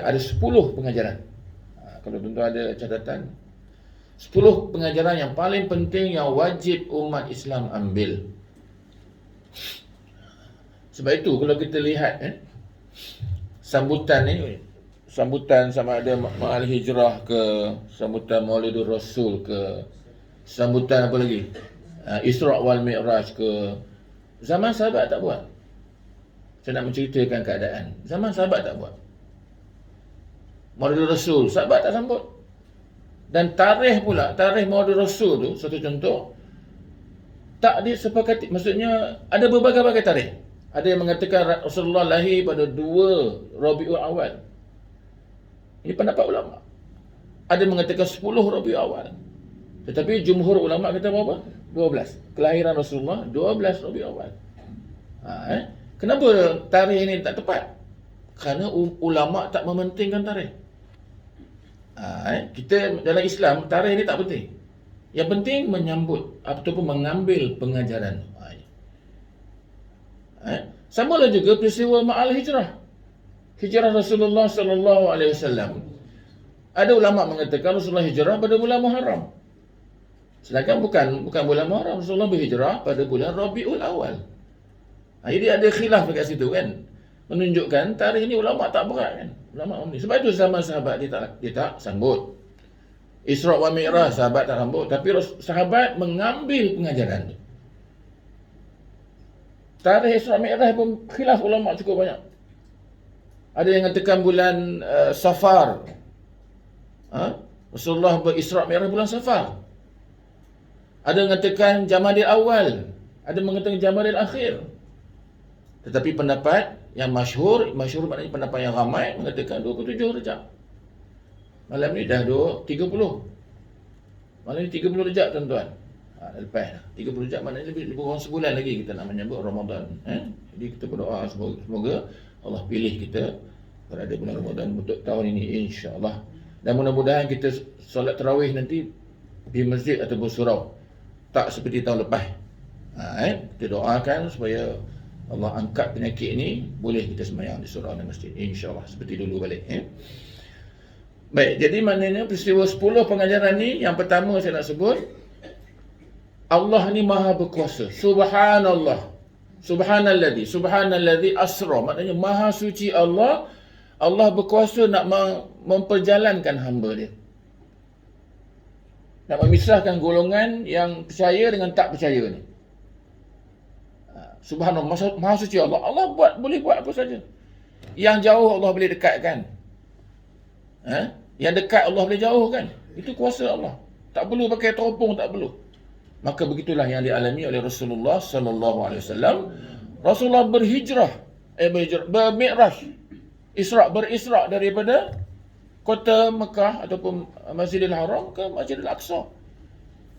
ada 10 pengajaran. Kalau tuan-tuan ada catatan, 10 pengajaran yang paling penting yang wajib umat Islam ambil. Sebab itu kalau kita lihat sambutan ni, sambutan sama ada Ma'al Hijrah ke, sambutan Maulidur Rasul ke, sambutan apa lagi, Isra' wal Mi'raj ke, zaman sahabat tak buat. Saya nak menceritakan keadaan. Zaman sahabat tak buat. Maulidur Rasul, sahabat tak sambut. Dan tarikh pula, tarikh Maulidur Rasul tu, satu contoh, tak disepakati. Maksudnya, ada berbagai-bagai tarikh. Ada yang mengatakan Rasulullah lahir pada 2 Rabiul Awal. Ini pendapat ulama. Ada yang mengatakan 10 Rabiul Awal. Tetapi jumhur ulama kata berapa? 12. Kelahiran Rasulullah 12 Rabiul Awal. Kenapa tarikh ini tak tepat? Kerana ulama tak mementingkan tarikh. Kita dalam Islam, tarikh ini tak penting. Yang penting menyambut ataupun mengambil pengajaran. Samalah juga peristiwa Ma'al Hijrah. Hijrah Rasulullah sallallahu alaihi wasallam. Ada ulama mengatakan Rasulullah hijrah pada bulan Muharram. Sedangkan bukan bulan Muharram, Rasulullah berhijrah pada bulan Rabiul Awal. Jadi ada khilaf dekat situ kan. Menunjukkan tarikh ini ulama tak berat kan. Ulama ni. Sebab itu zaman sahabat dia tak sambut. Isra' wa Mi'raj sahabat tak sambut, tapi sahabat mengambil pengajaran tu. Tarikh Isra' Mi'raj pun khilaf ulama cukup banyak. Ada yang mengatakan bulan Safar. Rasulullah berisra' Mi'raj bulan Safar. Ada yang mengatakan Jamadil Awal, ada yang mengatakan Jamadil Akhir. Tetapi pendapat yang masyhur maknanya pendapat yang ramai mengatakan 27 Rejab. Malam ni dah 30. Malam ni 30 Rejab tuan-tuan. Lepas 30 Rejab maknanya lebih kurang sebulan lagi kita nak menyambut Ramadan. Jadi kita berdoa semoga Allah pilih kita pada bulan Ramadan untuk tahun ini insya-Allah. Dan mudah-mudahan kita solat tarawih nanti di masjid ataupun surau. Tak seperti tahun lepas. Kita doakan supaya Allah angkat penyakit ini, boleh kita sembahyang di surau dan masjid insya-Allah seperti dulu balik. Baik, jadi maknanya peristiwa 10 pengajaran ni, yang pertama saya nak sebut, Allah ni maha berkuasa. Subhanallah. Subhanalladzi asra. Maknanya maha suci Allah. Allah berkuasa nak memperjalankan hamba dia. Nak memisahkan golongan yang percaya dengan tak percaya ni. Subhanallah, maha suci Allah. Allah boleh buat apa saja. Yang jauh Allah boleh dekatkan. Yang dekat Allah boleh jauhkan. Itu kuasa Allah. Tak perlu pakai teropong, tak perlu. Maka begitulah yang dialami oleh Rasulullah sallallahu alaihi wasallam. Rasulullah berhijrah, bermi'raj, berisra' daripada kota Mekah ataupun Masjidil Haram ke Masjidil Aqsa.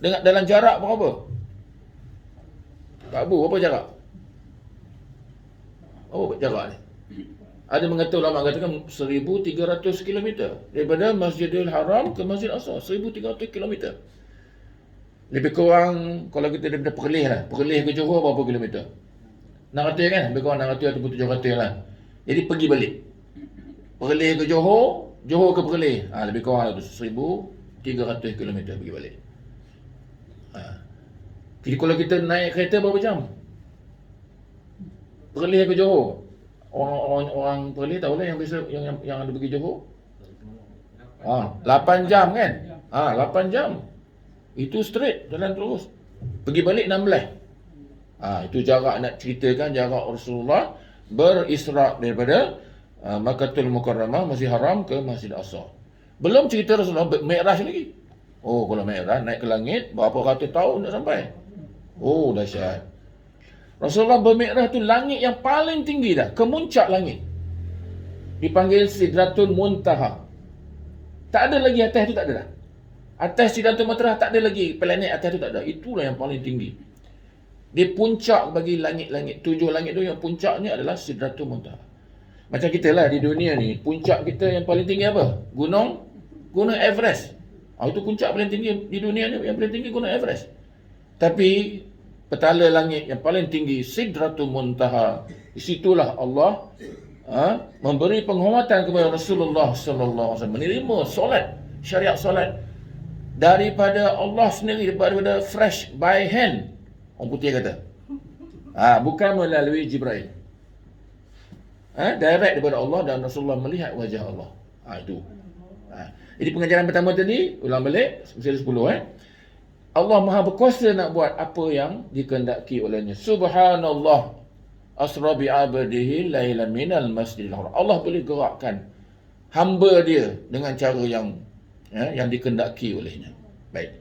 Dengan dalam jarak berapa? Kak Abu, berapa jarak? Oh, jarak ni. Ada ulama mengatakan 1,300 km daripada Masjidil Haram ke Masjidil Aqsa, 1,300 km. Lebih kurang kalau kita daripada Perlis lah, Perlis ke Johor berapa kilometer? 600 kan? Lebih kurang 600 ataupun 700 lah. Jadi pergi balik. Perlis ke Johor, Johor ke Perlis, lebih kurang 1,300 km pergi balik. Jadi kalau kita naik kereta berapa jam? Perlis ke Johor. Orang Perlis tahu lah yang biasa yang ada pergi Johor. 8 jam kan? 8 jam. Itu straight, jalan terus. Pergi balik 16. Itu jarak nak ceritakan jarak Rasulullah berisra' daripada Makkahul Mukarramah, Masjid Haram ke Masjid Aqsa. Belum cerita Rasulullah Mi'raj lagi. Kalau Mi'raj naik ke langit berapa ratus tahun nak sampai. Dahsyat. Rasulullah bermi'raj tu langit yang paling tinggi dah, kemuncak langit. Dipanggil Sidratul Muntaha. Tak ada lagi atas tu, tak ada dah. Atas Sidratul Muntaha tak ada lagi, planet atas tu tak ada. Itulah yang paling tinggi. Dia puncak bagi langit-langit. 7 langit tu yang puncaknya adalah Sidratul Muntaha. Macam kita lah di dunia ni, puncak kita yang paling tinggi apa? Gunung Everest. Itu puncak paling tinggi di dunia ni, yang paling tinggi Gunung Everest. Tapi petala langit yang paling tinggi Sidratul Muntaha, di situlah Allah memberi penghormatan kepada Rasulullah sallallahu alaihi wasallam, menerima solat, syariat solat daripada Allah sendiri, daripada fresh by hand, orang putih kata. Bukan melalui Jibril. Direct daripada Allah, dan Rasulullah melihat wajah Allah. Itu. Jadi pengajaran pertama tadi, ulang balik, sila 10. Allah Maha berkuasa nak buat apa yang dikehendaki olehnya. Subhanallah asra bi 'abdihi lailan minal masjidil haram. Allah boleh gerakkan hamba dia dengan cara yang dikehendaki olehnya. Baik.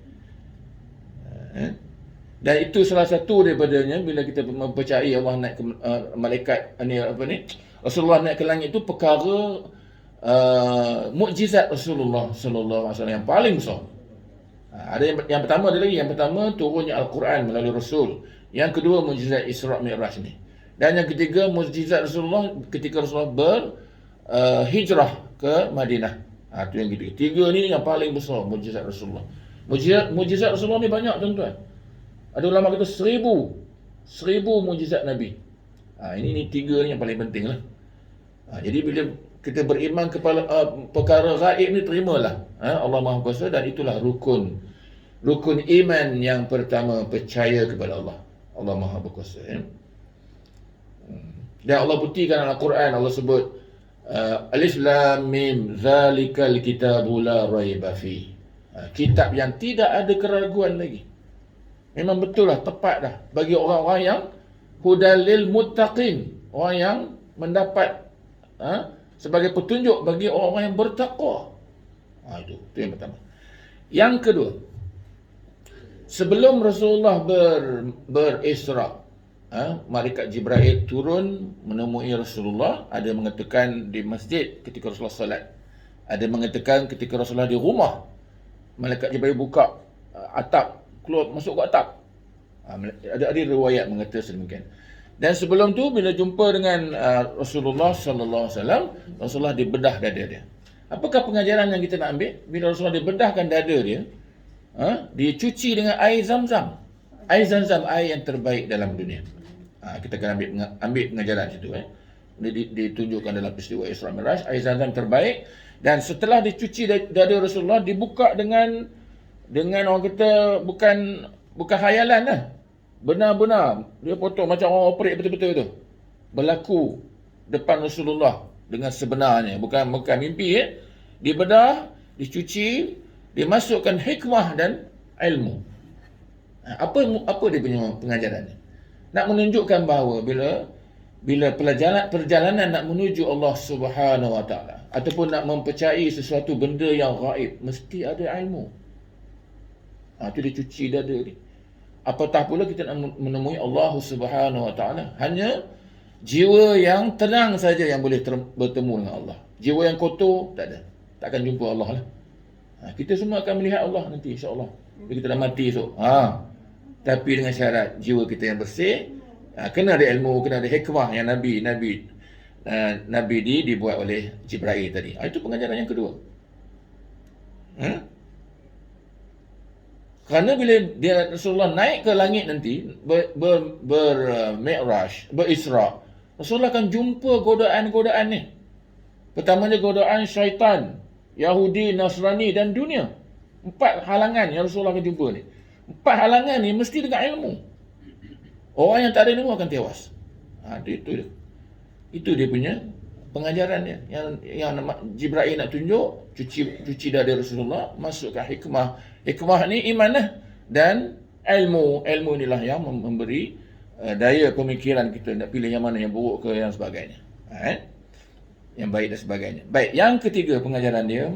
Dan itu salah satu daripadanya, bila kita mempercayai Allah naik ke malaikat Rasulullah naik ke langit, itu perkara mukjizat Rasulullah sallallahu alaihi wasallam yang paling besar. Ada yang pertama, ada lagi. Yang pertama, turunnya Al-Quran melalui Rasul. Yang kedua, mukjizat Isra' Mi'raj ni. Dan yang ketiga, mukjizat Rasulullah ketika Rasulullah berhijrah ke Madinah. Itu yang ketiga. Tiga ni yang paling besar, mukjizat Rasulullah. Mukjizat Rasulullah ni banyak, tuan-tuan. Ada ulama kata 1000 mukjizat Nabi. Ini tiga ni yang paling penting lah. Jadi bila kita beriman kepada perkara gaib ni, terimalah Allah Maha Kuasa, dan itulah rukun iman yang pertama, percaya kepada Allah Maha Berkuasa. Dan Allah buktikan dalam Al-Quran, Allah sebut Alif Lam Mim zalikal kitabu la raiba fi. Kitab yang tidak ada keraguan lagi. Memang betul lah, tepat dah bagi orang-orang yang hudal lil muttaqin, orang yang mendapat sebagai petunjuk bagi orang-orang yang bertakwa. Itu yang pertama. Yang kedua, sebelum Rasulullah berisra', malaikat Jibril turun menemui Rasulullah. Ada mengatakan di masjid ketika Rasulullah salat, ada mengatakan ketika Rasulullah di rumah, malaikat Jibril buka atap, keluar masuk ke atap. Ada riwayat mengatakan sedemikian. Dan sebelum tu, bila jumpa dengan Rasulullah sallallahu alaihi wasallam, Rasulullah dibedah dada dia. Apakah pengajaran yang kita nak ambil? Bila Rasulullah dibedahkan dada dia, dicuci dengan air Zam-Zam. Air Zam-Zam, air yang terbaik dalam dunia. Kita akan ambil pengajaran situ. Ditunjukkan dalam peristiwa Isra' Mi'raj, air Zam-Zam terbaik. Dan setelah dicuci dada Rasulullah, dibuka dengan orang kata bukan khayalan lah. Benar-benar dia potong macam orang operate betul-betul tu. Berlaku depan Rasulullah dengan sebenarnya, bukan mimpi. Dibedah, dicuci, dimasukkan hikmah dan ilmu. Apa dia punya pengajarannya? Nak menunjukkan bahawa bila perjalanan nak menuju Allah Subhanahu Wa Taala, ataupun nak mempercayai sesuatu benda yang gaib, mesti ada ilmu. Itu dia cuci dada dia. Apatah pula kita nak menemui Allah Subhanahu Wa Taala. Hanya jiwa yang tenang saja yang boleh bertemu dengan Allah. Jiwa yang kotor, tak ada. Takkan jumpa Allah lah. Kita semua akan melihat Allah nanti, insya-Allah. Bila kita dah mati esok. Tapi dengan syarat jiwa kita yang bersih, kena ada ilmu, kena ada hikmah yang Nabi dibuat oleh Jibril tadi. Itu pengajaran yang kedua. Kerana bila Rasulullah naik ke langit nanti, Mi'raj, berisra', Rasulullah akan jumpa godaan-godaan ni. Pertamanya godaan syaitan, Yahudi, Nasrani dan dunia. 4 halangan yang Rasulullah akan jumpa ni. 4 halangan ni mesti dengan ilmu. Orang yang tak ada ilmu akan tewas. Itu dia punya pengajaran dia. Yang Jibril nak tunjuk, cuci dada Rasulullah, masukkan hikmah. Hikmah ni iman lah. Dan ilmu inilah yang memberi daya pemikiran kita nak pilih yang mana yang buruk ke yang sebagainya. Yang baik dan sebagainya. Baik, yang ketiga pengajaran dia,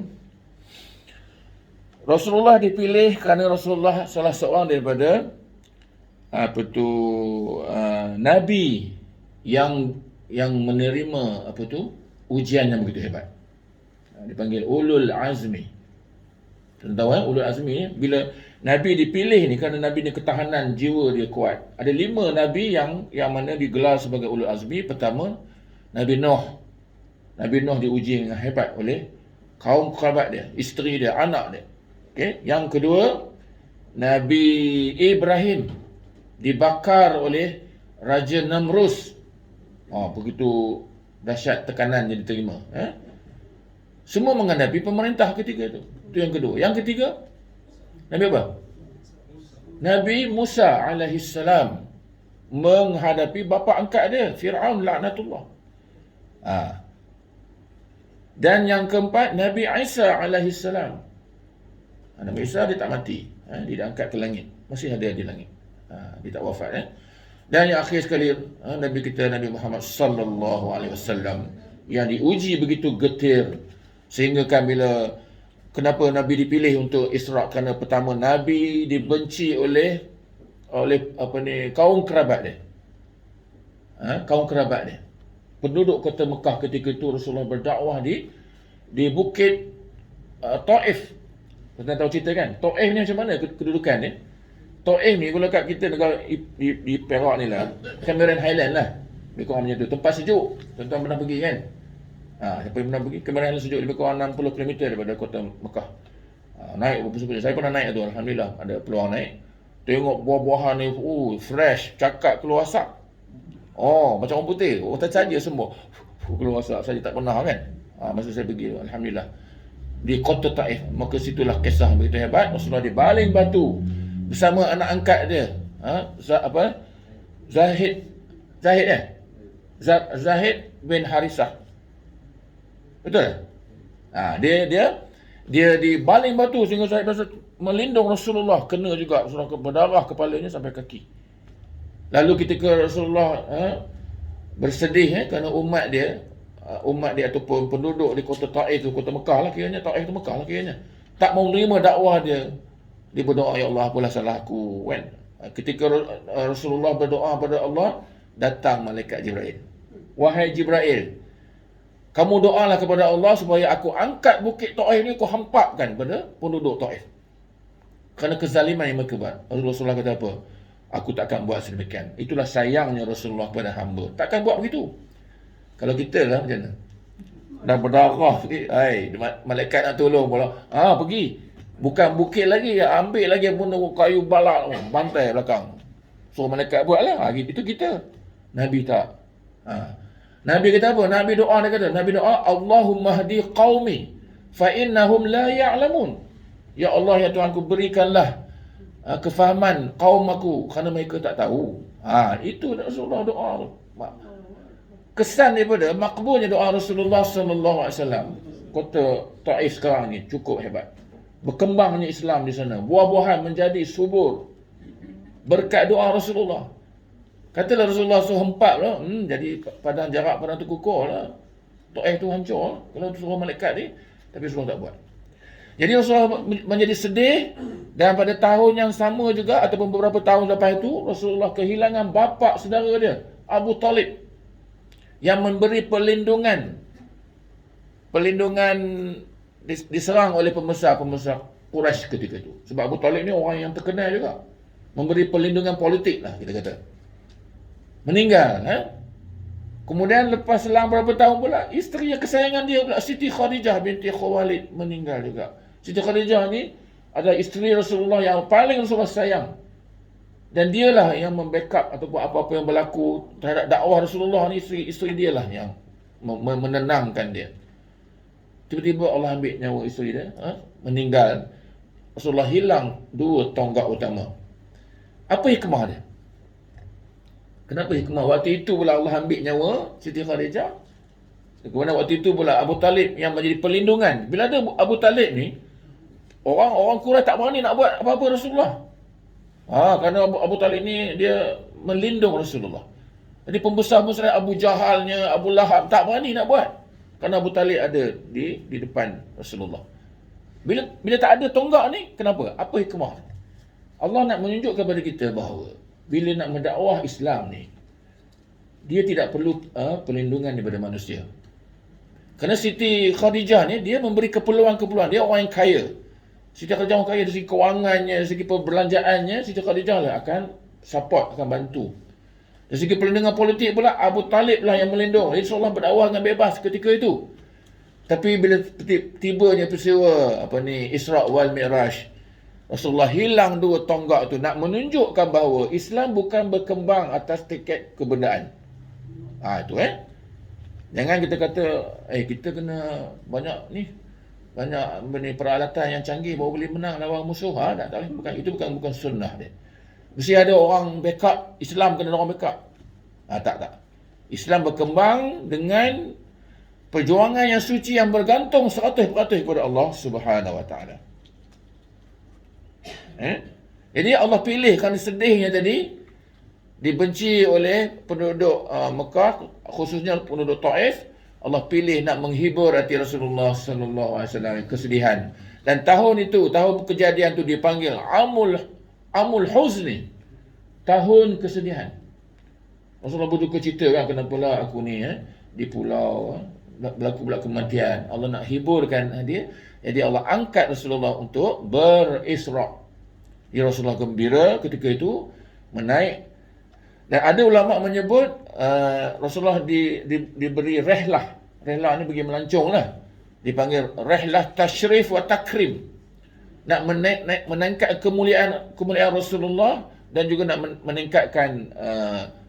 Rasulullah dipilih kerana Rasulullah salah seorang daripada Nabi yang menerima ujian yang begitu hebat. Dipanggil Ulul Azmi. Tahu Ulul Azmi ni, bila Nabi dipilih ni kerana Nabi ni ketahanan jiwa dia kuat. Ada 5 Nabi yang mana digelar sebagai Ulul Azmi. Pertama, Nabi Nuh. Nabi Nuh diuji dengan hebat oleh kaum kerabat dia, isteri dia, anak dia. Yang kedua, Nabi Ibrahim dibakar oleh Raja Namrus. Begitu dahsyat tekanan yang diterima. Semua menghadapi pemerintah ketika itu. Itu yang kedua. Yang ketiga, Nabi apa? Nabi Musa alaihissalam menghadapi bapa angkat dia, Fir'aun laknatullah. Dan yang keempat, Nabi Isa alaihissalam. Nabi Isa dia tak mati, dia diangkat ke langit, masih ada di langit. Dia tak wafat. Dan yang akhir sekali, Nabi kita Nabi Muhammad sallallahu alaihi wasallam yang diuji begitu getir sehingga kan bila kenapa Nabi dipilih untuk Isra, kerana pertama Nabi dibenci oleh kaum kerabat dia. Kaum kerabat dia. Penduduk kota Mekah ketika itu Rasulullah berdakwah di bukit Taif. Kita tahu cerita kan? Taif ni macam mana kedudukan dia? Taif ni kalau kat kita negara di Perak ni lah, Cameron Highland lah. Lebih kurang macam tu. Tempat sejuk. Tuan-tuan pernah pergi kan? Siapa yang pernah pergi? Cameron Highland sejuk lebih kurang 60 km daripada kota Mekah. Naik berapa-berapa. Saya pernah naik tu, alhamdulillah ada peluang naik. Tengok buah-buahan ni fresh, cakap keluar asap. Macam orang putih. Orang saja semua keluar asap. Saya tak pernah kan. Masa saya pergi, alhamdulillah. Di kota Taif. Maka situlah kisah begitu hebat. Rasulullah dibaling batu bersama anak angkat dia. Zahid bin Harisah. Betul? Dia dibaling batu sehingga Zahid melindung Rasulullah, kena juga Rasulullah berdarah kepalanya sampai kaki. Lalu ketika Rasulullah bersedih kerana umat dia ataupun penduduk di kota Taif itu, kota Mekah lah kiranya, Taif itu Mekah lah kiranya, tak mau menerima dakwah dia. Dia berdoa, ya Allah, apalah salahku kan. Ketika Rasulullah berdoa pada Allah, datang malaikat Jibril. Wahai Jibril, kamu doalah kepada Allah supaya aku angkat bukit Taif ni, aku hampapkan pada penduduk Taif. Kerana kezaliman yang mereka buat. Rasulullah kata apa? Aku takkan buat sedemikian. Itulah sayangnya Rasulullah kepada hamba. Takkan buat begitu. Kalau kita lah macam mana? Dah berdarah sikit, malaikat nak tolong pula. Pergi. Bukan bukit lagi, ambil lagi pun kayu balak, bantai belakang. So malaikat buat lah. Itu kita. Nabi tak. Nabi kata apa? Nabi doa, dia kata, Nabi doa, Allahumma hdi qaumi fa innahum la ya'lamun. Ya Allah, ya Tuhanku, berikanlah kefahaman kaum aku kerana mereka tak tahu. Itu Rasulullah doa tu. Kesan daripada makbulnya doa Rasulullah sallallahu alaihi wasallam. Kota Taif sekarang ni cukup hebat. Berkembangnya Islam di sana. Buah-buahan menjadi subur berkat doa Rasulullah. Katalah Rasulullah suruh hempap lah, jadi padang jarak, padang terkukur lah. Taif tu hancur kalau suruh malaikat ni. Tapi Rasulullah tak buat. Jadi Rasulullah menjadi sedih. Dan pada tahun yang sama juga, ataupun beberapa tahun lepas itu, Rasulullah kehilangan bapa saudara dia, Abu Talib, yang memberi perlindungan diserang oleh pembesar-pembesar Quraisy ketika itu. Sebab Abu Talib ni orang yang terkenal juga, memberi perlindungan politik lah kita kata. Meninggal. Kemudian lepas selang berapa tahun pula, isteri yang kesayangan dia pula, Siti Khadijah binti Khuwailid, meninggal juga. Siti Khadijah ni adalah isteri Rasulullah yang paling Rasulullah sayang. Dan dialah yang membackup ataupun apa-apa yang berlaku terhadap dakwah Rasulullah ni, isteri dialah yang menenangkan dia. Tiba-tiba Allah ambil nyawa isteri dia, meninggal. Rasulullah hilang dua tonggak utama. Apa hikmah dia? Kenapa hikmah? Waktu itu pula Allah ambil nyawa Siti Khadijah. Kemudian waktu itu pula Abu Talib yang menjadi perlindungan. Bila ada Abu Talib ni, orang Quraisy tak berani nak buat apa-apa Rasulullah. Kerana Abu Talib ni dia melindung Rasulullah. Jadi pembesar-pembesar Abu Jahalnya, Abu Lahab tak berani nak buat. Kerana Abu Talib ada di depan Rasulullah. Bila tak ada tonggak ni, kenapa? Apa hikmah? Allah nak menunjukkan kepada kita bahawa bila nak mendakwah Islam ni, dia tidak perlu perlindungan daripada manusia. Kerana Siti Khadijah ni, dia memberi keperluan-keperluan. Dia orang yang kaya. Siti Khadijah orang kaya dari segi kewangannya, dari segi perbelanjaannya, Siti Khadijah lah akan support, akan bantu. Dari segi perlindungan politik pula, Abu Talib lah yang melindung. Jadi Rasulullah berdakwah dengan bebas ketika itu. Tapi bila tibanya peristiwa Isra' wal Mi'raj, Rasulullah hilang dua tonggak tu, nak menunjukkan bahawa Islam bukan berkembang atas tiket kebendaan. Itu Jangan kita kata, kita kena banyak peralatan yang canggih baru boleh menang lawan musuh. Tak boleh. Itu bukan sunnah dia. Mesti ada orang backup. Islam kena ada orang backup. Tak. Islam berkembang dengan perjuangan yang suci yang bergantung 100% kepada Allah Subhanahu Wa Taala. Jadi Allah pilih kerana sedihnya tadi dibenci oleh penduduk Mekah, khususnya penduduk Taif. Allah pilih nak menghibur hati Rasulullah sallallahu alaihi wasallam, kesedihan. Dan tahun kejadian itu dipanggil Amul Huzni, tahun kesedihan. Rasulullah berduka cita kan, kenapalah aku ni di pulau berlaku kematian. Allah nak hiburkan dia. Jadi Allah angkat Rasulullah untuk berisra'. Jadi Rasulullah gembira ketika itu menaik. Dan ada ulama menyebut Rasulullah diberi rehlah. Rehlah ni pergi melancong lah. Dipanggil rehlah tashrif wa takrim. Nak meningkat kemuliaan Rasulullah dan juga nak meningkatkan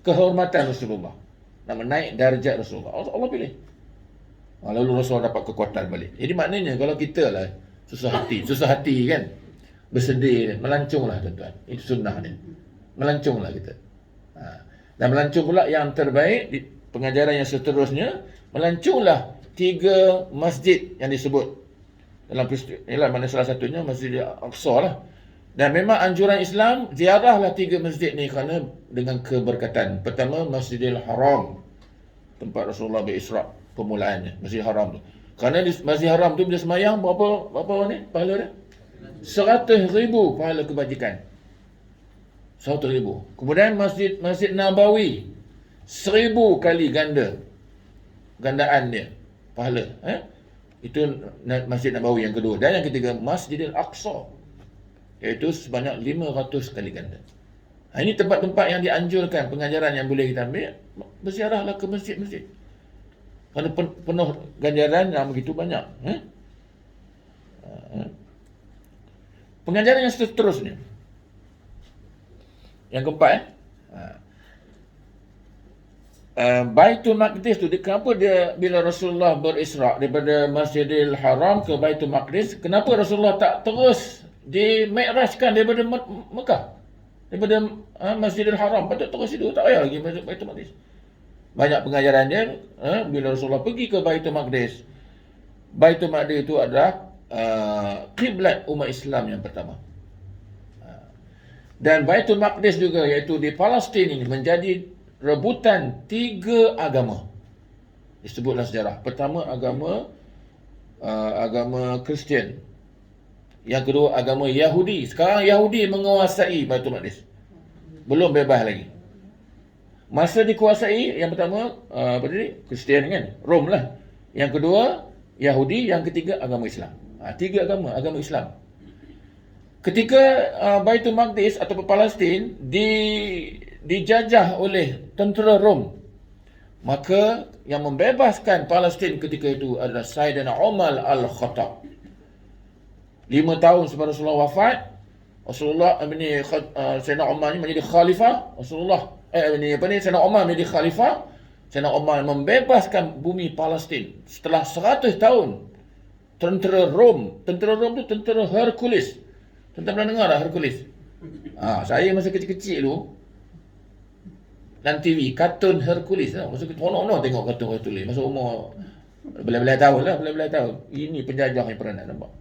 kehormatan Rasulullah. Nak menaik darjat Rasulullah. Allah pilih. Lalu Rasulullah dapat kekuatan balik. Jadi maknanya kalau kita lah susah hati kan, bersedih, melanconglah tuan-tuan. Itu sunnah dia. Melanconglah kita. Dan melancong pula yang terbaik di pengajaran yang seterusnya, melanconglah 3 masjid yang disebut dalam peristiwa. Ialah mana salah satunya Masjid Al-Aqsa lah. Dan memang anjuran Islam ziarahlah 3 masjid ni kerana dengan keberkatan. Pertama Masjidil Haram, tempat Rasulullah berisra', permulaannya Masjid Haram tu. Kerana di Masjid Haram tu bila semayang berapa ni pahala dia? 100,000 pahala kebajikan. 100,000. Kemudian Masjid Nabawi 1000 kali gandaan dia pahala. Itu Masjid Nabawi yang kedua. Dan yang ketiga Masjidil Aqsa, iaitu sebanyak 500 kali ganda. Ini tempat-tempat yang dianjurkan, pengajaran yang boleh kita ambil. Berziarahlah ke masjid-masjid. Kerana penuh ganjaran yang begitu banyak. Pengajaran yang seterusnya, yang keempat, Baitul Maqdis tu, kenapa dia bila Rasulullah berisra' daripada Masjidil Haram ke Baitul Maqdis, kenapa Rasulullah tak terus di-mi'rajkan daripada Mekah, daripada Masjidil Haram, patut terus itu, tak payah lagi Baitul Maqdis. Banyak pengajaran dia, bila Rasulullah pergi ke Baitul Maqdis itu adalah kiblat umat Islam yang pertama. Dan Baitul Maqdis juga, iaitu di Palestin ini, menjadi rebutan 3 agama. Disebutlah sejarah. Pertama agama Kristian. Yang kedua agama Yahudi. Sekarang Yahudi menguasai Baitul Maqdis. Belum bebas lagi. Masa dikuasai, yang pertama Kristian kan, Rom lah. Yang kedua Yahudi, yang ketiga agama Islam. 3 agama Islam. Ketika Baitul Maqdis atau Palestin dijajah oleh tentera Rom, maka yang membebaskan Palestin ketika itu adalah Sayyidina Umar Al-Khattab. 5 tahun sebelum Rasulullah wafat, Sayyidina Umar ni menjadi khalifah. Sayyidina Umar menjadi khalifah. Sayyidina Umar membebaskan bumi Palestin setelah 100 tahun. Tentera Rom tu tentera Hercules. Tuan-tuan pernah dengar tak Hercules? Saya masa kecil-kecil tu dalam TV, kartun Hercules lah. Masa kita tengok kartun Hercules. Masa umur belah-belah tahun lah, belah-belah tahun. Ini penjajah yang pernah nak nampak.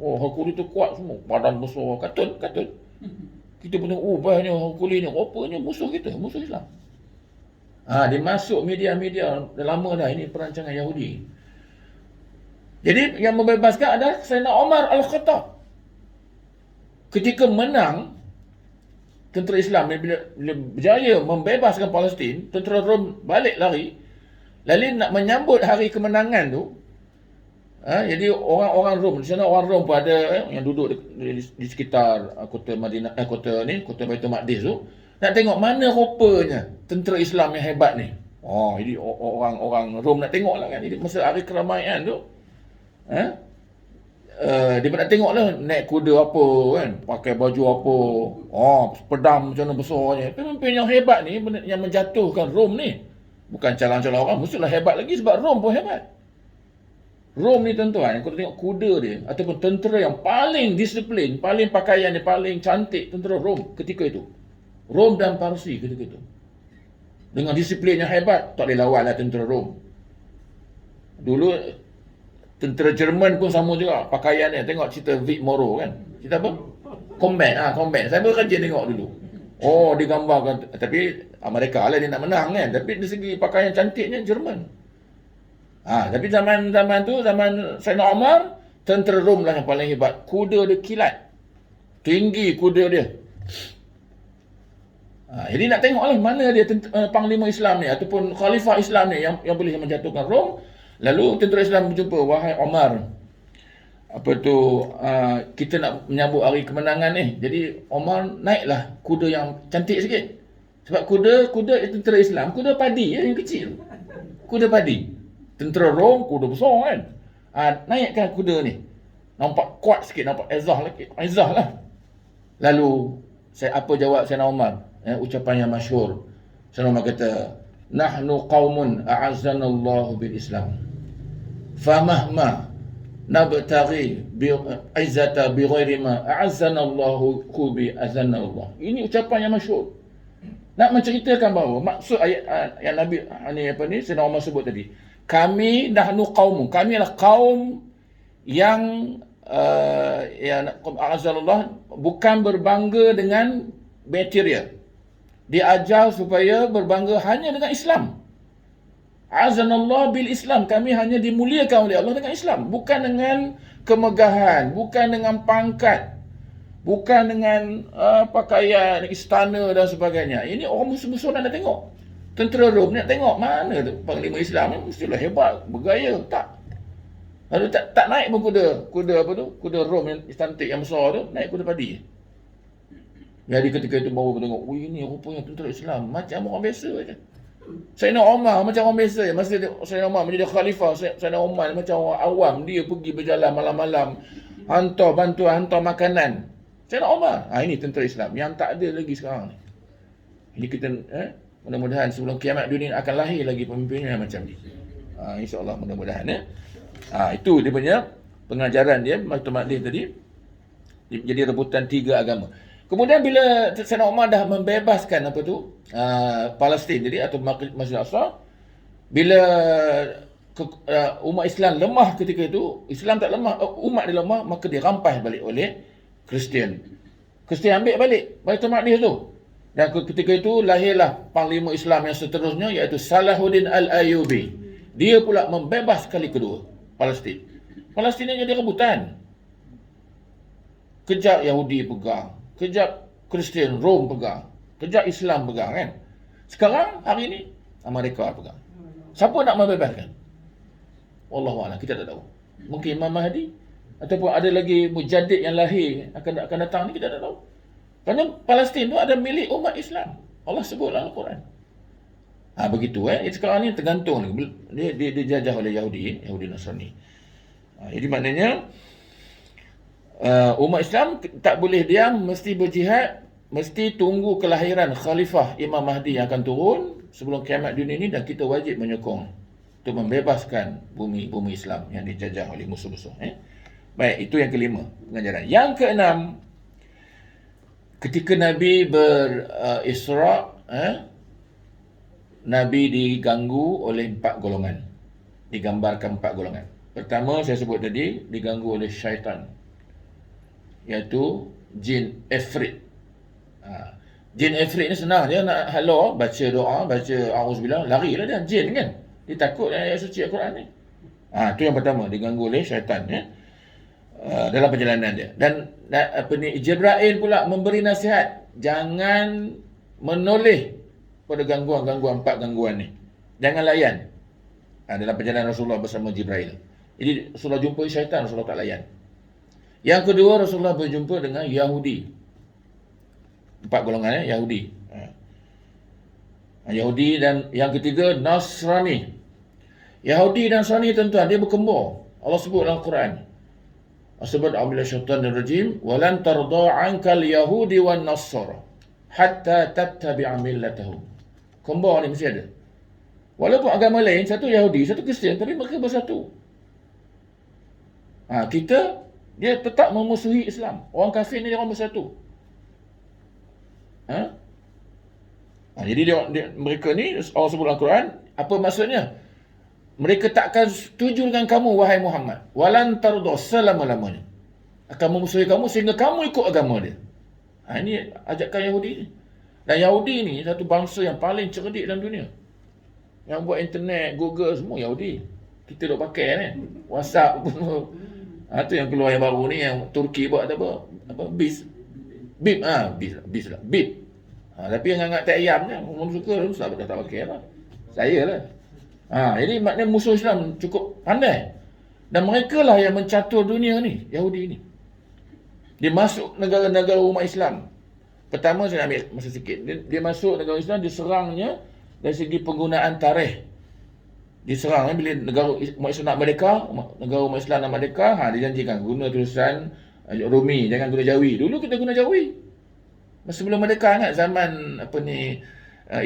Hercules tu kuat semua, badan besar, kartun. Kita pun tengok, bahaya Hercules ni, rupanya musuh kita, musuh Islam. Dia masuk media-media, dah lama dah, ini perancangan Yahudi. Jadi yang membebaskan adalah Sayyidina Umar Al-Khattab. Ketika menang, tentera Islam bila berjaya membebaskan Palestin, tentera Rom balik lari. Lalu nak menyambut hari kemenangan tu, jadi orang-orang Rom, di sana orang Rom pun ada yang duduk di sekitar kota Madinah, kota Baitul Maqdis tu, nak tengok mana rupanya tentera Islam yang hebat ni. Jadi orang Rom nak tengok lah kan. Jadi masa hari keramaian tu, dia nak tengok lah naik kuda apa kan, pakai baju apa, pedang macam mana besarnya. Pemimpin yang hebat ni yang menjatuhkan Rom ni, Bukan calon-calon orang, mestilah hebat lagi sebab Rom pun hebat. Rom ni tuan-tuan, kalau tengok kuda dia ataupun tentera yang paling disiplin, paling pakaian dia paling cantik, tentera Rom ketika itu. Rom dan Parsi ketika itu. Dengan disiplin yang hebat, tak boleh lawan lah tentera Rom. Dulu tentera Jerman pun sama juga pakaian dia. Tengok cerita Vic Morrow kan. Cerita apa? Combat. Saya pun rajin tengok dulu. Oh, digambarkan. Tapi Amerika lah dia nak menang kan. Tapi dari segi pakaian cantiknya Jerman. Tapi zaman Sayyidina Umar, tentera Rom lah yang paling hebat. Kuda dia kilat. Tinggi kuda dia. Jadi nak tengok lah mana dia panglima Islam ni ataupun khalifah Islam ni yang boleh menjatuhkan Rom. Lalu tentera Islam berjumpa, wahai Umar, kita nak menyambut hari kemenangan ni. Jadi Umar naiklah kuda yang cantik sikit. Sebab kuda tentera Islam, kuda padi yang kecil. Kuda padi. Tentera Rom kuda besar kan. Naikkan kuda ni. Nampak kuat sikit, nampak izah lah. Lalu apa jawab Sayyidina Umar? Ucapan yang masyhur. Sayyidina Umar kata, "Nahnu qaumun a'azzanallahu bil Islam. Famahma nabtaghi izzata bi ghairi ma a'azzanallahu bi azanallah." Ini ucapan yang masyhur. Nak menceritakan bahawa maksud ayat yang Nabi ni Sayyidina Umar sebut tadi. Kami nahnu qaumun. Kami adalah kaum yang a'azzallah bukan berbangga dengan material. Diajar supaya berbangga hanya dengan Islam. Azanallah bil Islam. Kami hanya dimuliakan oleh Allah dengan Islam. Bukan dengan kemegahan. Bukan dengan pangkat. Bukan dengan pakaian istana dan sebagainya. Ini orang musuh-musuh nak tengok. Tentera Rom nak tengok mana tu panglima Islam ni mestilah hebat, bergaya. Tak. Lalu tak naik pun kuda Rom yang cantik yang besar tu, naik kuda padi. Jadi ketika itu baru tengok, ini rupanya tentera Islam macam orang biasa aja. Sayyidina Umar macam orang biasa. Masa Sayyidina Umar menjadi khalifah, Sayyidina Umar macam orang awam, dia pergi berjalan malam-malam, hantar bantuan, hantar makanan. Sayyidina Umar, ini tentera Islam yang tak ada lagi sekarang ni. Ini kita mudah-mudahan sebelum kiamat dunia akan lahir lagi pemimpin yang macam ni. InsyaAllah mudah-mudahan itu dia punya pengajaran dia, Maktum Maklif tadi. Jadi rebutan tiga agama. Kemudian bila Sayyidina Umar dah membebaskan Palestin jadi atau Masjid Al-Aqsa, bila umat Islam lemah ketika itu, Islam tak lemah, umat dia lemah, maka dirampas balik oleh Kristian. Kristian ambil balik Baitul Maqdis tu. Dan ketika itu lahirlah panglima Islam yang seterusnya, iaitu Salahuddin Al-Ayyubi. Dia pula membebas kali kedua Palestin. Palestin ni jadi rebutan. Kejap Yahudi pegang, kejap Kristian Rom pegang, kejap Islam pegang kan. Sekarang hari ini Amerika pegang. Siapa nak membebaskan? Wallahualam, kita tak tahu. Mungkin Imam Mahdi ataupun ada lagi mujaddid yang lahir akan datang ni, kita tak tahu. Kerana Palestin tu ada milik umat Islam. Allah sebut dalam Al-Quran. Begitu sekarang ni tergantung dia dijajah oleh Yahudi Nasrani. Jadi maknanya umat Islam tak boleh diam, mesti berjihad, mesti tunggu kelahiran Khalifah Imam Mahdi yang akan turun sebelum kiamat dunia ini, dan kita wajib menyokong untuk membebaskan bumi Islam yang dijajah oleh musuh-musuh. Baik, itu yang kelima pengajaran. Yang keenam, ketika Nabi berisra, Nabi diganggu oleh 4 golongan. Digambarkan 4 golongan. Pertama, saya sebut tadi, diganggu oleh syaitan, iaitu jin Ifrit. Jin Ifrit ni senang, dia nak halau, baca doa, baca auzubillah, larilah dia, jin kan. Dia takut ayat suci Al-Quran ni. Itu yang pertama, diganggu oleh syaitan dalam perjalanan dia. Dan Jibril pula memberi nasihat, jangan menoleh pada gangguan-4 gangguan ni. Jangan layan. Dalam perjalanan Rasulullah bersama Jibril. Jadi Rasulullah jumpa syaitan, Rasulullah tak layan. Yang kedua, Rasulullah berjumpa dengan Yahudi. 4 golongan Yahudi. Yahudi, dan yang ketiga Nasrani. Yahudi dan Nasrani tuan-tuan, dia berkembang. Allah sebut dalam Quran. Sebut a'udzubillahi minasyaitanir rajim, walan tarda 'ankal yahudi wan nasara hatta tattabi'a millatahum. Kembar ni mesti ada. Walaupun agama lain, satu Yahudi, satu Kristian, tapi mereka bersatu. Kita, dia tetap memusuhi Islam. Orang kafir ni orang bersatu. Jadi mereka ni, orang sebut Al-Quran, apa maksudnya? Mereka takkan setuju dengan kamu, wahai Muhammad. Walan tarda selama-lamanya. Akan memusuhi kamu sehingga kamu ikut agama dia. Ini ajakan Yahudi ni. Dan Yahudi ni satu bangsa yang paling cerdik dalam dunia. Yang buat internet, Google, semua Yahudi. Kita duk pakai ni. WhatsApp pun. Tu yang keluar yang baru ni, yang Turki buat apa? Bip. Bip lah. Bip. Tapi yang angat tak ayam je. Orang suka, tak pakai lah. Saya lah. Jadi maknanya musuh Islam cukup pandai. Dan mereka lah yang mencatur dunia ni, Yahudi ni. Dia masuk negara-negara umat Islam. Pertama saya ambil masa sikit. Dia masuk negara Islam, diserangnya dari segi penggunaan tarikh. Diserang bila negara umat Islam nak merdeka, negara umat Islam nak merdeka, dia janjikan guna tulisan Rumi, jangan guna Jawi. Dulu kita guna Jawi. Masa sebelum merdeka ingat zaman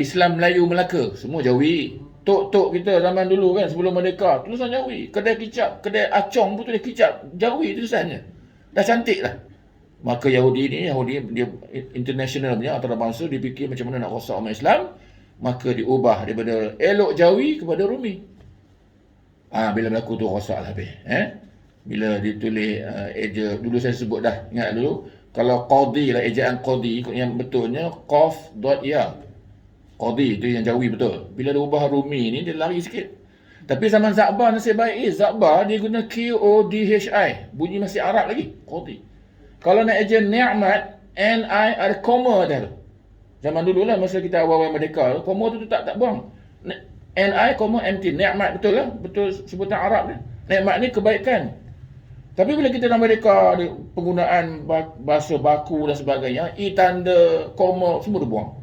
Islam Melayu Melaka, semua Jawi. Tok-tok kita zaman dulu kan sebelum merdeka, tulisan Jawi. Kedai kicap, kedai acong pun tulis kicap Jawi tulisannya. Dah cantik lah. Maka Yahudi dia international punya antarabangsa, dia fikir macam mana nak rosak umat Islam, maka diubah daripada elok Jawi kepada Rumi. Bila berlaku tu rosak lah habis. Bila ditulis eja, dulu saya sebut dah, ingat dulu, kalau qadi lah, ejaan qadi yang betulnya qaf dot ya. Qadi tu yang Jawi betul. Bila dia ubah Rumi ni, dia lari sikit. Tapi zaman Za'bar nasib baik, Za'bar dia guna Qodhi, bunyi masih Arab lagi, qadi. Kalau nak eja ni'mat, N-I ada koma dah. Zaman dulu lah, masa kita awal-awal merdeka, koma tu tak buang. N-I, koma, empty. Ni'mat betul lah. Betul sebutan Arab ni. Ni'mat ni kebaikan. Tapi bila kita dah merdeka, penggunaan bahasa baku dan sebagainya, I tanda, koma, semua dia buang.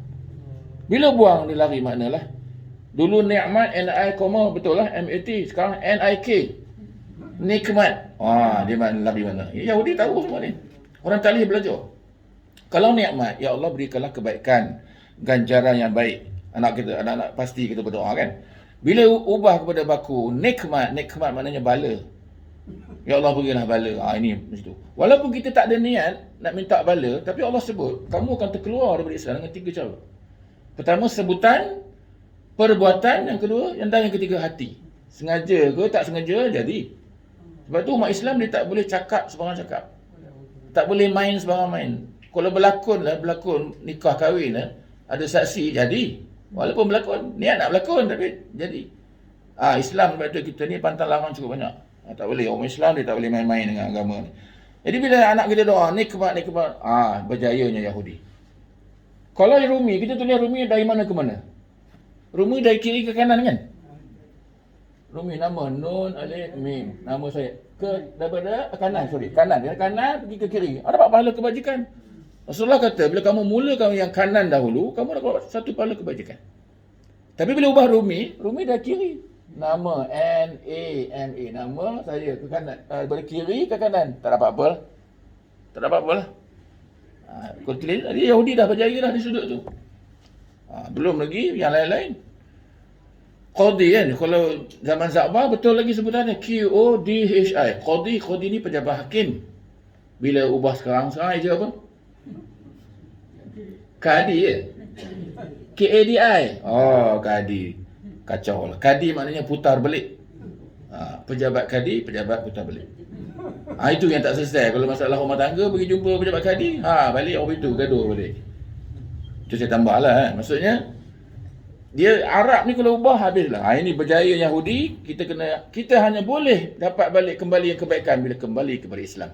Bila buang, dia lari maknalah. Dulu ni'mat, N-I, koma, betul lah, M-A-T. Sekarang N-I-K. Nikmat. Dia makna lari mana. Yahudi tahu semua ni. Orang talih belajar. Kalau nikmat, ya Allah berikanlah kebaikan, ganjaran yang baik. Anak-anak pasti kita berdoa kan. Bila ubah kepada baku, nikmat maknanya bala. Ya Allah berilah bala. Ini macam tu. Walaupun kita tak ada niat nak minta bala, tapi Allah sebut, kamu akan terkeluar daripada Islam dengan 3 cara. Pertama sebutan, perbuatan, yang kedua, dan yang ketiga hati. Sengaja ke tak sengaja jadi. Sebab tu umat Islam dia tak boleh cakap sebarang cakap. Tak boleh main sebarang main. Kalau berlakon nikah kahwin ada saksi jadi. Walaupun berlakon, niat nak berlakon tapi jadi. Islam sebab tu kita ni pantang larang cukup banyak. Tak boleh, orang Islam dia tak boleh main-main dengan agama ni. Jadi bila anak kita doa nikmat, berjayanya Yahudi. Kalau Rumi, kita tulis Rumi dari mana ke mana? Rumi dari kiri ke kanan kan? Rumi nama Nun Alif Mim. Nama saya daripada kanan, kanan. Dari kanan pergi ke kiri. Dapat pahala kebajikan. Rasulullah kata bila kamu mulakan yang kanan dahulu, kamu dapat satu pahala kebajikan. Tapi bila ubah Rumi dari kiri. Nama N-A-M-A. Nama saya ke kanan. Dari kiri ke kanan. Tak dapat apa lah. Kalau tulis, Yahudi dah berjaya dah di sudut tu. Belum lagi yang lain-lain. Qadi kan, kalau zaman Za'bar betul lagi sebutannya Qodhi. Qadi ni pejabat hakim. Bila ubah sekarang je apa? Kadi ya? K-A-D-I. Kadi. Kacau lah. Kadi maknanya putar belik. Pejabat kadi, pejabat putar belik. Itu yang tak selesai. Kalau masalah rumah tangga, pergi jumpa pejabat kadi, balik orang itu, gaduh balik. Itu saya tambah lah. Maksudnya, dia Arab ni kalau ubah habislah. Ini berjaya Yahudi, kita hanya boleh dapat balik kembali yang kebaikan bila kembali kepada Islam.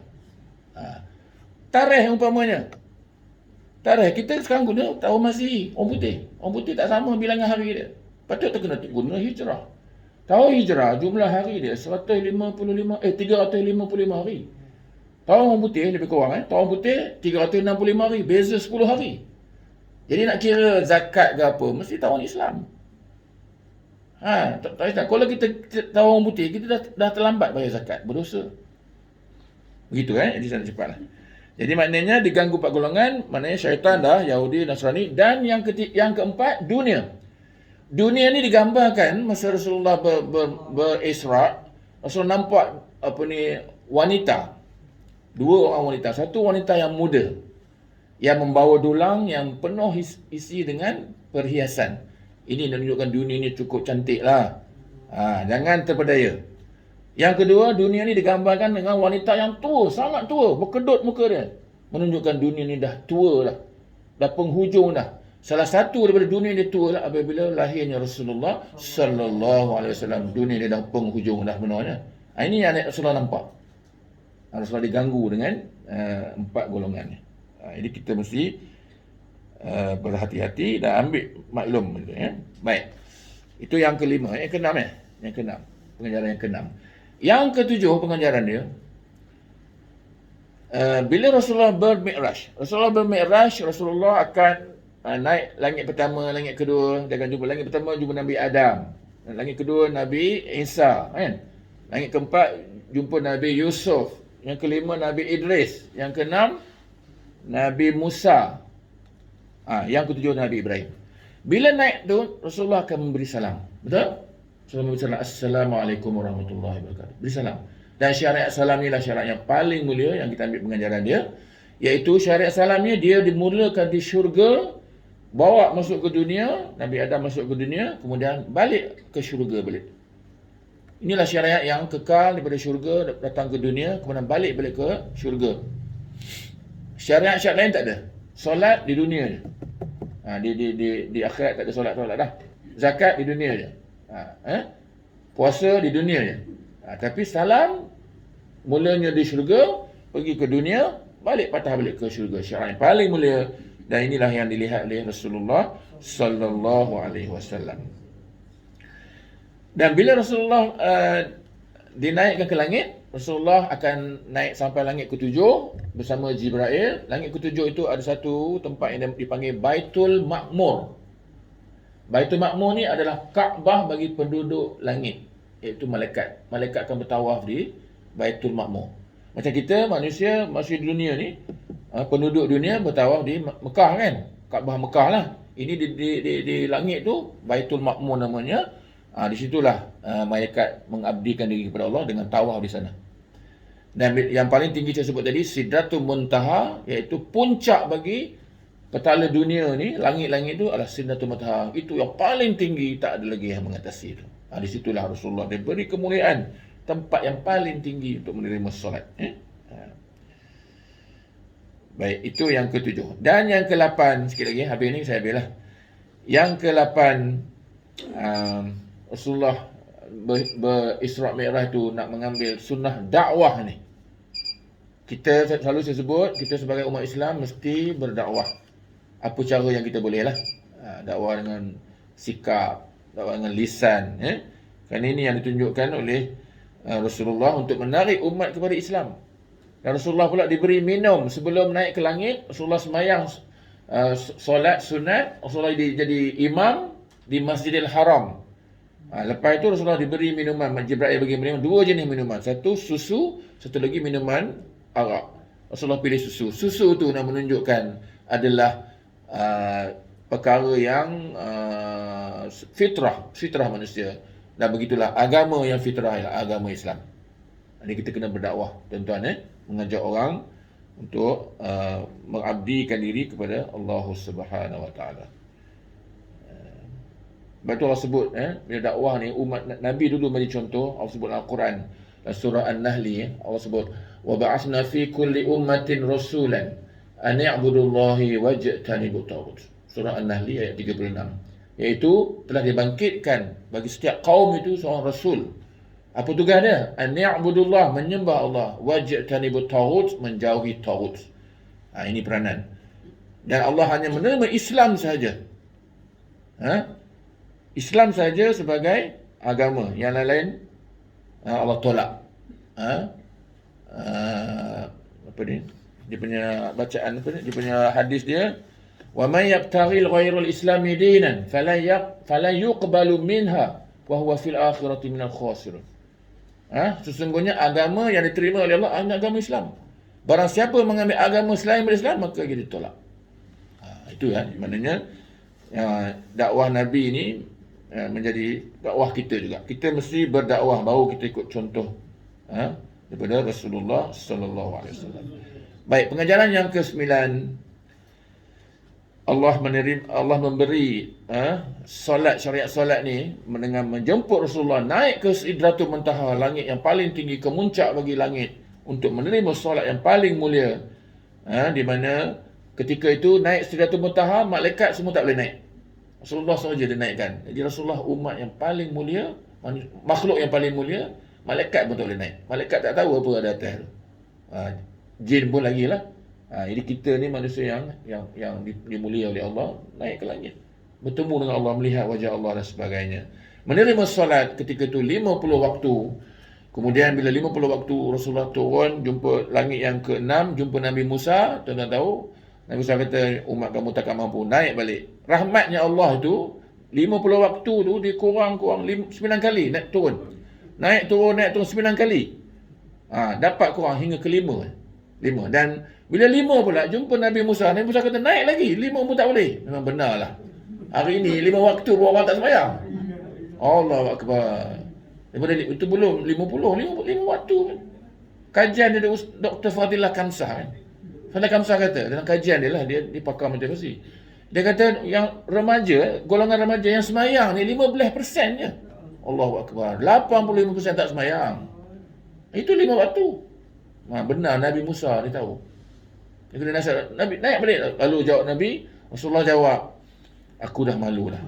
Tarikh umpamanya. Tarikh kita sekarang guna tahun Masihi, orang putih. Orang putih tak sama bilangan hari dia. Patut kena guna hijrah. Tahun hijrah jumlah hari dia 355 hari. Tahun orang putih lebih kurang tahun putih 365 hari, beza 10 hari. Jadi nak kira zakat ke apa, mesti tahun Islam. Kalau kita tahu orang putih, kita dah terlambat bayar zakat, berdosa. Begitu jadi sana cepatlah. Jadi maknanya diganggu 4 golongan, maknanya syaitan dah, Yahudi, Nasrani, dan yang keempat, dunia. dunia ni digambarkan masa Rasulullah berisra, Rasulullah nampak wanita. Dua orang wanita. Satu wanita yang muda, yang membawa dulang yang penuh isi dengan perhiasan. Ini menunjukkan dunia ni cukup cantik lah. Jangan terpedaya. Yang kedua, dunia ni digambarkan dengan wanita yang tua, sangat tua, berkedut muka dia. Menunjukkan dunia ni dah tua dah. Dah penghujung dah. Salah satu daripada dunia dia tua lah apabila lahirnya Rasulullah sallallahu alaihi wasallam. Dunia dia dah penghujung dah benarnya. Ini yang Rasulullah nampak. Rasulullah diganggu dengan empat golongan ni. Jadi kita mesti berhati-hati dan ambil maklum. Baik. Itu yang kelima. Yang keenam Yang keenam. Pengajaran yang keenam. Yang ketujuh pengajaran dia. Bila Rasulullah bermi'raj. Rasulullah akan naik langit pertama, langit kedua. Dia akan jumpa langit pertama, jumpa Nabi Adam. Langit kedua, Nabi Isa. Langit keempat, jumpa Nabi Yusuf. Yang kelima, Nabi Idris. Yang keenam, Nabi Musa. Yang ketujuh, Nabi Ibrahim. Bila naik tu, Rasulullah akan memberi salam. Betul? Rasulullah memberi salam. Assalamualaikum warahmatullahi wabarakatuh. Beri salam. Dan syariat salam ni lah syariat yang paling mulia yang kita ambil pengajaran dia. Iaitu syariat salam ni dia dimulakan di syurga, bawa masuk ke dunia, Nabi Adam masuk ke dunia, kemudian balik ke syurga balik. Inilah syariat yang kekal daripada syurga datang ke dunia, kemudian balik ke syurga. Syariat lain tak ada. Solat di dunia je. Di akhirat tak ada solat dah. Zakat di dunia je. Puasa di dunia je. Tapi salam mulanya di syurga, pergi ke dunia, patah balik ke syurga. Syariat yang paling mulia, dan inilah yang dilihat oleh Rasulullah sallallahu alaihi wasallam. Dan bila Rasulullah dinaikkan ke langit, Rasulullah akan naik sampai langit ketujuh bersama Jibril. Langit ketujuh itu ada satu tempat yang dipanggil Baitul Ma'mur. Baitul Ma'mur ni adalah Kaabah bagi penduduk langit, iaitu malaikat. Malaikat akan bertawaf di Baitul Ma'mur. Macam kita manusia masih di dunia ni, penduduk dunia bertawaf di Mekah kan, Kaabah Mekah lah. Ini di langit tu Baitul Ma'mur namanya. Di situlah malaikat mengabdikan diri kepada Allah dengan tawaf di sana. Dan yang paling tinggi saya sebut tadi, Sidratul Muntaha, iaitu puncak bagi petala dunia ni, langit-langit itu adalah Sidratul Muntaha. Itu yang paling tinggi, tak ada lagi yang mengatasi itu. Di situlah Rasulullah diberi kemuliaan, tempat yang paling tinggi untuk menerima solat. Baik, itu yang ketujuh. Dan yang ke-8, sikit lagi, habis ni saya habislah. Yang ke-8, Rasulullah berisra' mi'raj tu nak mengambil sunnah dakwah ni. Kita selalu saya sebut, kita sebagai umat Islam mesti berdakwah. Apa cara yang kita boleh lah. Dakwah dengan sikap, dakwah dengan lisan. Kerana ini yang ditunjukkan oleh Rasulullah untuk menarik umat kepada Islam. Dan Rasulullah pula diberi minum sebelum naik ke langit. Rasulullah semayang solat sunat. Rasulullah jadi imam di Masjidil Haram. Lepas itu Rasulullah diberi minuman. Jibril bagi minum dua jenis minuman. Satu susu, satu lagi minuman arak. Rasulullah pilih susu. Susu tu nak menunjukkan adalah perkara yang fitrah manusia. Dan begitulah agama yang fitrah ialah agama Islam. Ini kita kena berdakwah tuan-tuan, mengajak orang untuk mengabdikan diri kepada Allah Subhanahu Wa Taala. Betul Allah sebut bila dakwah ni, umat Nabi dulu bagi contoh. Allah sebut dalam Al-Quran, surah An-Nahl, Allah sebut wa ba'athna fi kulli ummatin rasulan an ya'budullahi wajtanibut taghut. Surah An-Nahl ayat 36. Iaitu telah dibangkitkan bagi setiap kaum itu seorang rasul. Apa tugas dia? An ya'budullah, menyembah Allah, wajtanibut taghut, menjauhi taghut. Ini peranan. Dan Allah hanya menerima Islam sahaja. Islam saja sebagai agama. Yang lain Allah tolak. Apa ni? Dia punya bacaan apa ni? Dia punya hadis dia, wa may yabtaghil ghairal islami dinan falan yuqbalu minha wa huwa fil akhirati minal khasirin. Sesungguhnya agama yang diterima oleh Allah adalah agama Islam. Barang siapa mengambil agama selain daripada Islam, maka dia ditolak. Itu maknanya dakwah Nabi ini menjadi dakwah kita juga. Kita mesti berdakwah, baru kita ikut contoh daripada Rasulullah sallallahu alaihi wasallam. Baik, pengajaran yang ke-9, Allah memberi solat, syariat solat ni dengan menjemput Rasulullah naik ke Sidratul Muntaha, langit yang paling tinggi, ke muncak bagi langit, untuk menerima solat yang paling mulia. Di mana ketika itu naik Sidratul Muntaha, malaikat semua tak boleh naik. Rasulullah sahaja dia naikkan. Jadi Rasulullah umat yang paling mulia, makhluk yang paling mulia, malaikat pun tak boleh naik. Malaikat tak tahu apa ada atas tu. Jin pun lagi lah. Jadi kita ni manusia yang dimulia oleh Allah, naik ke langit, bertemu dengan Allah, melihat wajah Allah dan sebagainya. Menerima solat ketika itu 50 waktu. Kemudian bila 50 waktu Rasulullah turun, jumpa langit yang ke-6, jumpa Nabi Musa. Tuan-tuan tahu, Nabi Musa kata, umat kamu takkan mampu, naik balik. Rahmatnya Allah tu, 50 waktu tu dikurang-kurang 9 kali naik turun. Naik turun 9 kali. Dapat kurang hingga ke-5. Dan bila 5 pula jumpa Nabi Musa kata naik lagi, 5 pun tak boleh. Memang benarlah. Hari ni 5 waktu pun orang tak sembahyang. Allahu Akbar. Daripada itu belum 5 waktu. Kajian dia Dr. Fadilah Kamsah kan. Fadilah Kamsah kata dalam kajian dia lah, dia pakar motivasi. Dia kata yang remaja, golongan remaja yang sembahyang ni 15% je. Allahu Akbar. 85% tak sembahyang. Itu 5 waktu. Benar Nabi Musa dia tahu. Dia kena nasihat Nabi, naik balik. Lalu jawab Nabi, Rasulullah jawab, aku dah malu dah.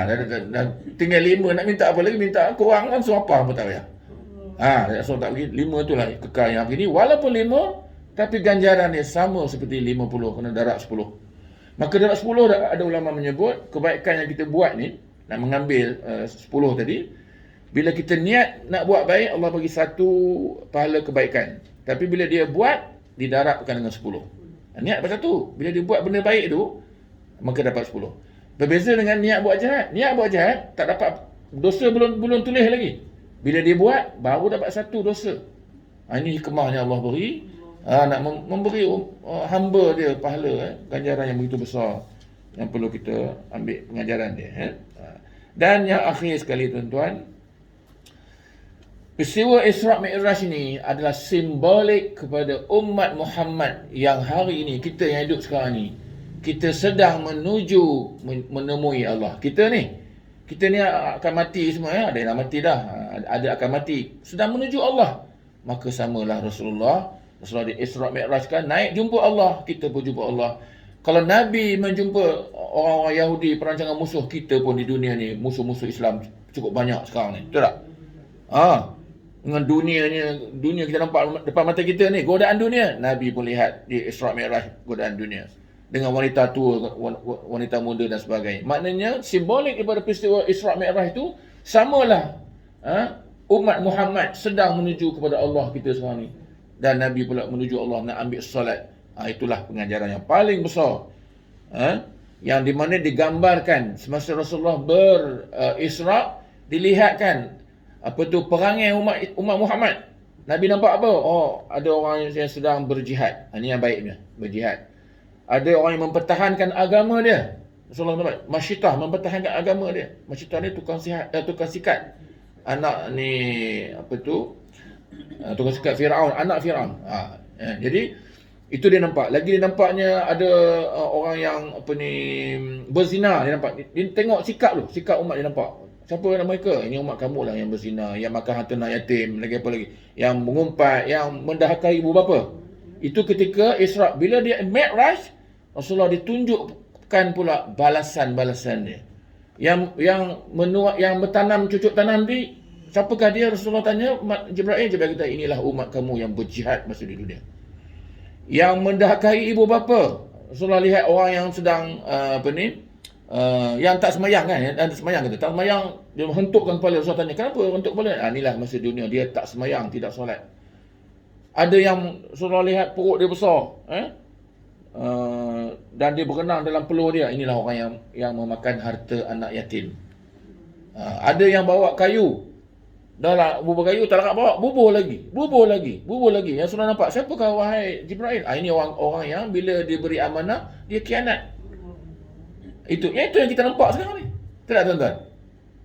Dah tinggal 5, nak minta apa lagi, minta kurang kan apa tak payah. Rasul tak pergi, 5 itulah kekal yang begini. Walaupun 5, tapi ganjaran dia sama seperti 50, kena darat 10. Maka darat 10 ada ulama menyebut, kebaikan yang kita buat ni, nak mengambil 10 tadi, bila kita niat nak buat baik, Allah bagi 1 pahala kebaikan. Tapi bila dia buat, didarabkan dengan 10. Niat bersatu. Bila dia buat benda baik tu, maka dapat 10. Berbeza dengan niat buat jahat. Niat buat jahat, tak dapat dosa, belum tulis lagi. Bila dia buat, baru dapat 1 dosa. Ini hikmahnya Allah beri. Nak memberi hamba dia pahala, ganjaran yang begitu besar, yang perlu kita ambil pengajaran dia. Dan yang akhir sekali tuan-tuan, peristiwa Isra' Mi'raj ini adalah simbolik kepada umat Muhammad yang hari ini, kita yang hidup sekarang ni, kita sedang menuju menemui Allah. Kita ni akan mati semua, ada yang dah mati dah, ada akan mati, sedang menuju Allah. Maka samalah Rasulullah di Isra' Mi'raj kan, naik jumpa Allah, kita pun jumpa Allah. Kalau Nabi menjumpa orang-orang Yahudi, perancangan musuh, kita pun di dunia ni, musuh-musuh Islam cukup banyak sekarang ni, betul tak? Dengan dunia kita nampak depan mata kita ni, godaan dunia. Nabi pun lihat di Isra' Mi'raj godaan dunia. Dengan wanita tua, wanita muda dan sebagainya. Maknanya simbolik daripada peristiwa Isra' Mi'raj itu, samalah umat Muhammad sedang menuju kepada Allah kita sekarang ni. Dan Nabi pula menuju Allah nak ambil solat. Itulah pengajaran yang paling besar. Yang di mana digambarkan semasa Rasulullah berisra', dilihatkan perangai umat Muhammad. Nabi nampak apa? Ada orang yang sedang berjihad. Ini yang baiknya, berjihad. Ada orang yang mempertahankan agama dia. Rasulullah nampak Masyitah mempertahankan agama dia. Masyitah ni tukang sikat. Anak ni tukang sikat Firaun, anak Firaun. Jadi itu dia nampak. Lagi dia nampaknya ada orang yang berzina, dia nampak. Dia tengok sikap umat dia nampak. Siapa nama mereka? Ini umat kamu lah yang berzina, yang makan harta anak yatim, lagi apa lagi, yang mengumpat, yang mendahakai ibu bapa. Itu ketika Isra'. Bila dia Mi'raj, Rasulullah ditunjukkan pula balasan-balasan dia. Yang bertanam cucuk tanam di, siapakah dia? Rasulullah tanya Jibril kata, inilah umat kamu yang berjihad masa di dunia. Yang mendahakai ibu bapa, Rasulullah lihat orang yang sedang yang tak semayang kan, yang tak semayang kata, tak semayang, dia hentukkan kepala. Rasulullah tanya, kenapa hentuk kepala? Inilah masa dunia dia tak semayang, tidak solat. Ada yang Rasulullah lihat perut dia besar, dan dia berenang dalam peluh dia. Inilah orang yang memakan harta anak yatim. Ada yang bawa kayu, dah lah bubur kayu, tak nak bawa, bubur lagi. Yang Rasulullah nampak, siapakah wahai Jibril? Ini orang yang bila dia beri amanah, dia khianat. Itu yang kita nampak sekarang ni. Tak tuan-tuan?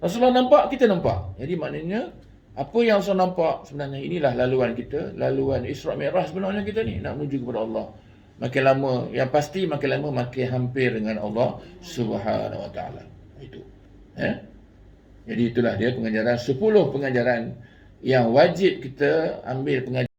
Rasulullah nampak, kita nampak. Jadi maknanya apa yang Rasul nampak sebenarnya inilah laluan kita, laluan Isra Mi'raj sebenarnya kita ni nak menuju kepada Allah. Makin lama, yang pasti makin lama makin hampir dengan Allah Subhanahu Wa Taala. Itu. Jadi itulah dia pengajaran 10 pengajaran yang wajib kita ambil pengajaran